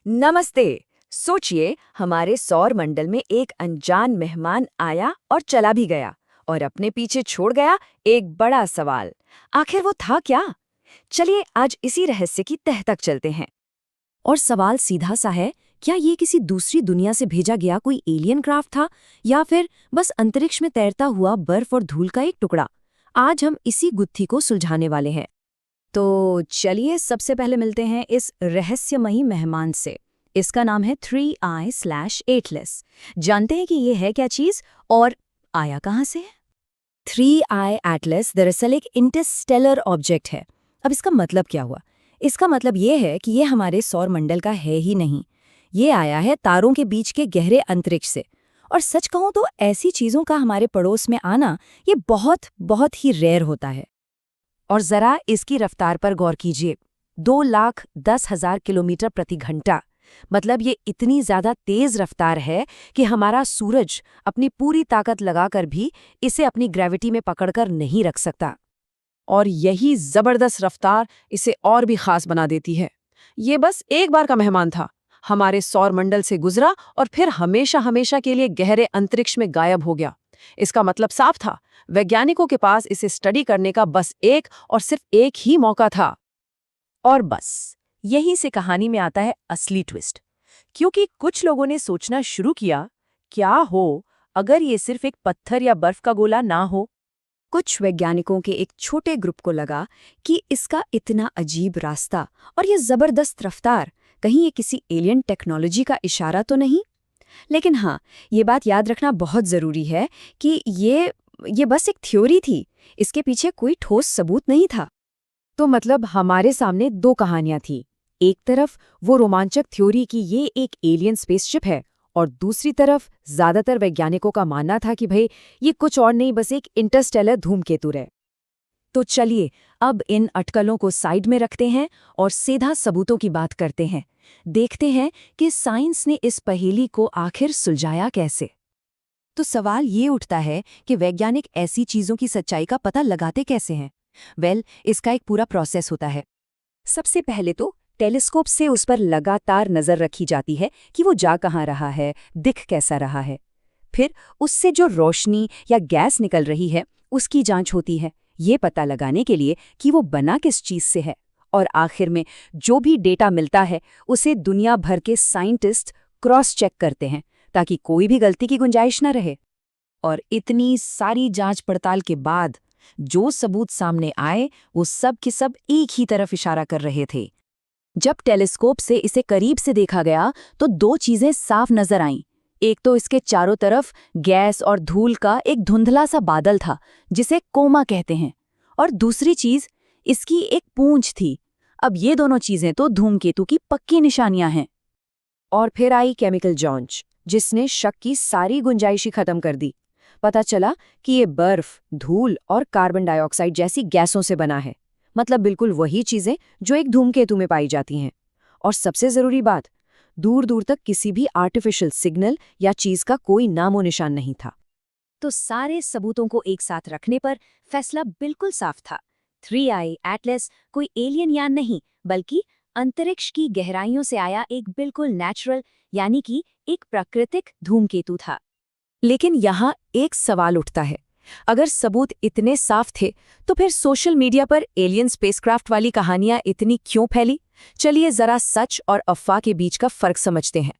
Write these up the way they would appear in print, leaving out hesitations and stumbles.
नमस्ते। सोचिए, हमारे सौर मंडल में एक अनजान मेहमान आया और चला भी गया और अपने पीछे छोड़ गया एक बड़ा सवाल। आखिर वो था क्या? चलिए आज इसी रहस्य की तह तक चलते हैं। और सवाल सीधा सा है, क्या ये किसी दूसरी दुनिया से भेजा गया कोई एलियन क्राफ्ट था या फिर बस अंतरिक्ष में तैरता हुआ बर्फ और धूल का एक टुकड़ा? आज हम इसी गुत्थी को सुलझाने वाले हैं। तो चलिए सबसे पहले मिलते हैं इस रहस्यमयी मेहमान से। इसका नाम है 3i/8less। जानते हैं कि ये है क्या चीज और आया कहाँ से है? 3i एटलस दरअसल एक इंटरस्टेलर ऑब्जेक्ट है। अब इसका मतलब क्या हुआ? इसका मतलब ये है कि ये हमारे सौर मंडल का है ही नहीं। ये आया है तारों के बीच के गहरे अंतरिक्ष से। और सच कहूं तो ऐसी चीजों का हमारे पड़ोस में आना ये बहुत बहुत ही रेयर होता है। और जरा इसकी रफ्तार पर गौर कीजिए, 2,10,000 किलोमीटर प्रति घंटा। मतलब ये इतनी ज्यादा तेज रफ्तार है कि हमारा सूरज अपनी पूरी ताकत लगाकर भी इसे अपनी ग्रेविटी में पकड़कर नहीं रख सकता। और यही जबरदस्त रफ्तार इसे और भी खास बना देती है। ये बस एक बार का मेहमान था, हमारे सौर मंडल से गुजरा और फिर हमेशा हमेशा के लिए गहरे अंतरिक्ष में गायब हो गया। इसका मतलब साफ था, वैज्ञानिकों के पास इसे स्टडी करने का बस एक और सिर्फ एक ही मौका था। और बस यहीं से कहानी में आता है असली ट्विस्ट। क्योंकि कुछ लोगों ने सोचना शुरू किया, क्या हो अगर ये सिर्फ एक पत्थर या बर्फ का गोला ना हो? कुछ वैज्ञानिकों के एक छोटे ग्रुप को लगा कि इसका इतना अजीब रास्ता और ये जबरदस्त रफ्तार, कहीं ये किसी एलियन टेक्नोलॉजी का इशारा तो नहीं? लेकिन हाँ, ये बात याद रखना बहुत जरूरी है कि ये बस एक थ्योरी थी। इसके पीछे कोई ठोस सबूत नहीं था। तो मतलब हमारे सामने दो कहानियां थी। एक तरफ वो रोमांचक थ्योरी कि ये एक एलियन स्पेसशिप है, और दूसरी तरफ ज्यादातर वैज्ञानिकों का मानना था कि भाई ये कुछ और नहीं, बस एक इंटरस्टेलर धूमकेतु है। तो चलिए अब इन अटकलों को साइड में रखते हैं और सीधा सबूतों की बात करते हैं। देखते हैं कि साइंस ने इस पहेली को आखिर सुलझाया कैसे। तो सवाल ये उठता है कि वैज्ञानिक ऐसी चीजों की सच्चाई का पता लगाते कैसे हैं? इसका एक पूरा प्रोसेस होता है। सबसे पहले तो टेलीस्कोप से उस पर लगातार नजर रखी जाती है कि वो जा कहाँ रहा है, दिख कैसा रहा है। फिर उससे जो रोशनी या गैस निकल रही है उसकी जांच होती है, ये पता लगाने के लिए कि वो बना किस चीज से है। और आखिर में जो भी डेटा मिलता है उसे दुनिया भर के साइंटिस्ट क्रॉस चेक करते हैं ताकि कोई भी गलती की गुंजाइश न रहे। और इतनी सारी जांच पड़ताल के बाद जो सबूत सामने आए वो सब के सब एक ही तरफ इशारा कर रहे थे। जब टेलीस्कोप से इसे करीब से देखा गया तो दो चीजें साफ नजर आईं। एक तो इसके चारों तरफ गैस और धूल का एक धुंधला सा बादल था जिसे कोमा कहते हैं, और दूसरी चीज इसकी एक पूंछ थी। अब ये दोनों चीजें तो धूमकेतु की पक्की निशानियां हैं। और फिर आई केमिकल जांच, जिसने शक की सारी गुंजाइश खत्म कर दी। पता चला कि ये बर्फ, धूल और कार्बन डाइऑक्साइड जैसी गैसों से बना है। मतलब बिल्कुल वही चीजें जो एक धूमकेतु में पाई जाती हैं। और सबसे जरूरी बात, दूर दूर तक किसी भी आर्टिफिशियल सिग्नल या चीज का कोई नामो निशान नहीं था। तो सारे सबूतों को एक साथ रखने पर फैसला बिल्कुल साफ था। 3i एटलस कोई एलियन यान नहीं, बल्कि अंतरिक्ष की गहराइयों से आया एक बिल्कुल नेचुरल यानी कि एक प्राकृतिक धूमकेतु था। लेकिन यहाँ एक सवाल उठता है, अगर सबूत इतने साफ थे तो फिर सोशल मीडिया पर एलियन स्पेसक्राफ्ट वाली कहानियां इतनी क्यों फैली? चलिए जरा सच और अफवाह के बीच का फर्क समझते हैं।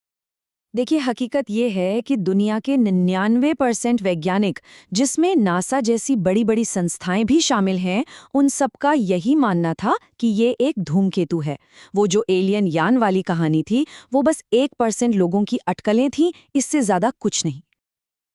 देखिए, हकीकत ये है कि दुनिया के 99% वैज्ञानिक, जिसमें नासा जैसी बड़ी बड़ी संस्थाएं भी शामिल हैं, उन सबका यही मानना था कि ये एक धूमकेतु है। वो जो एलियन यान वाली कहानी थी वो बस 1% लोगों की अटकलें थीं, इससे ज्यादा कुछ नहीं।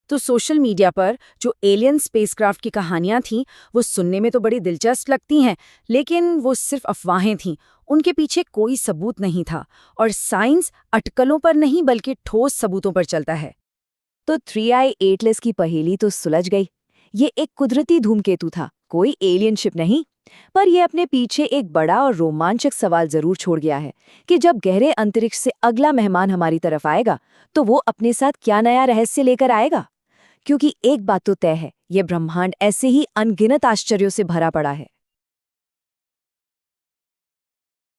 तो सोशल मीडिया पर जो एलियन स्पेसक्राफ्ट की कहानियां थीं वो सुनने में तो बड़ी दिलचस्प लगती हैं, लेकिन वो सिर्फ अफवाहें थीं। उनके पीछे कोई सबूत नहीं था, और साइंस अटकलों पर नहीं बल्कि ठोस सबूतों पर चलता है। तो 3i एटलस की पहेली तो सुलझ गई। ये एक कुदरती धूमकेतु था, कोई एलियन शिप नहीं। पर यह अपने पीछे एक बड़ा और रोमांचक सवाल जरूर छोड़ गया है कि जब गहरे अंतरिक्ष से अगला मेहमान हमारी तरफ आएगा तो वो अपने साथ क्या नया रहस्य लेकर आएगा। क्योंकि एक बात तो तय है, ये ब्रह्मांड ऐसे ही अनगिनत आश्चर्यों से भरा पड़ा है।